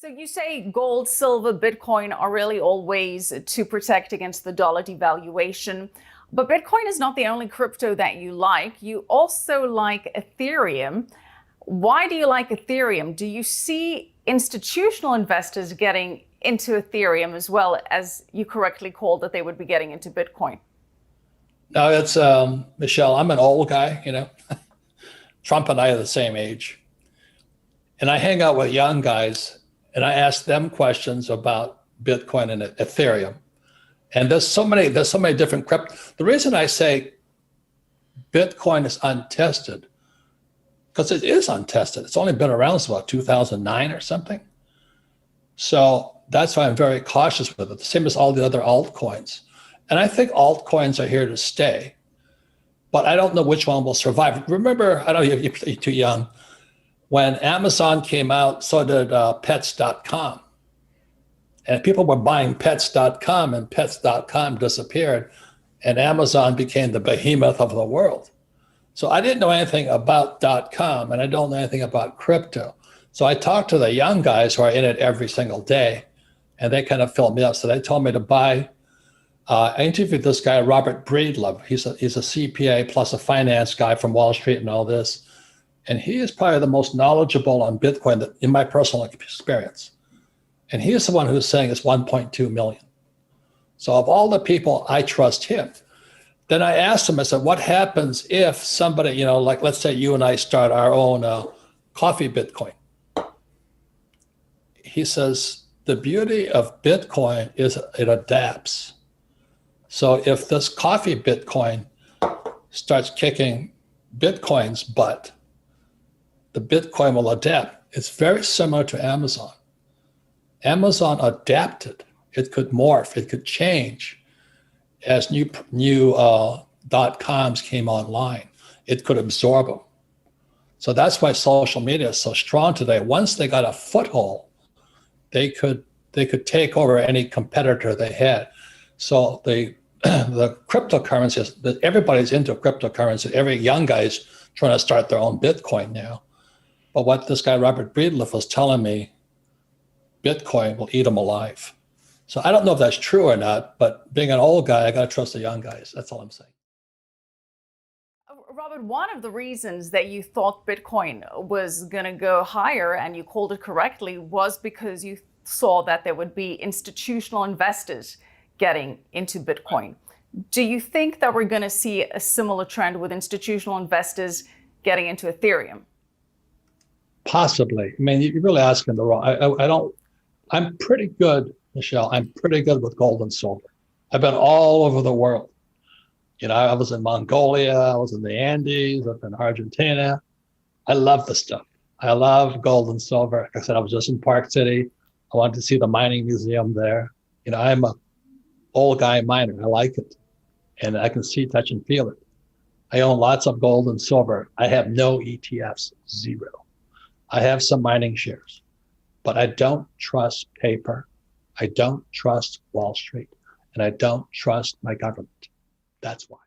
So you say gold, silver, Bitcoin are really all ways to protect against the dollar devaluation. But Bitcoin is not the only crypto that you like. You also like Ethereum. Why do you like Ethereum? Do you see institutional investors getting into Ethereum as well as you correctly called that they would be getting into Bitcoin? No, it's Michelle. I'm an old guy, Trump and I are the same age. And I hang out with young guys and I ask them questions about Bitcoin and Ethereum. And there's so many different crypto. The reason I say Bitcoin is untested, because it is untested. It's only been around since about 2009 or something. So that's why I'm very cautious with it. The same as all the other altcoins. And I think altcoins are here to stay, but I don't know which one will survive. Remember, I know you're too young. When Amazon came out, so did pets.com. And people were buying pets.com and pets.com disappeared and Amazon became the behemoth of the world. So I didn't know anything about .com and I don't know anything about crypto. So I talked to the young guys who are in it every single day and they kind of filled me up. So they told me to buy. I interviewed this guy, Robert Breedlove. He's a CPA plus a finance guy from Wall Street and all this. And he is probably the most knowledgeable on Bitcoin in my personal experience. And he is the one who's saying it's 1.2 million. So of all the people, I trust him. Then I asked him, I said, what happens if somebody, like let's say you and I start our own coffee Bitcoin? He says, the beauty of Bitcoin is it adapts. So if this coffee Bitcoin starts kicking Bitcoin's butt, the Bitcoin will adapt. It's very similar to Amazon. Amazon adapted. It could morph. It could change as new .coms came online. It could absorb them. So that's why social media is so strong today. Once they got a foothold, they could take over any competitor they had. So the cryptocurrencies, everybody's into cryptocurrency. Every young guy's trying to start their own Bitcoin now. But what this guy, Robert Breedlove, was telling me, Bitcoin will eat them alive. So I don't know if that's true or not, but being an old guy, I got to trust the young guys. That's all I'm saying. Robert, one of the reasons that you thought Bitcoin was going to go higher, and you called it correctly, was because you saw that there would be institutional investors getting into Bitcoin. Do you think that we're going to see a similar trend with institutional investors getting into Ethereum? Possibly. I mean, you're really asking the wrong. I'm pretty good, Michelle. I'm pretty good with gold and silver. I've been all over the world. I was in Mongolia, I was in the Andes, I was in Argentina. I love the stuff. I love gold and silver. Like I said, I was just in Park City. I wanted to see the mining museum there. I'm a old guy miner. I like it. And I can see, touch, and feel it. I own lots of gold and silver. I have no ETFs, zero. I have some mining shares, but I don't trust paper. I don't trust Wall Street, and I don't trust my government. That's why.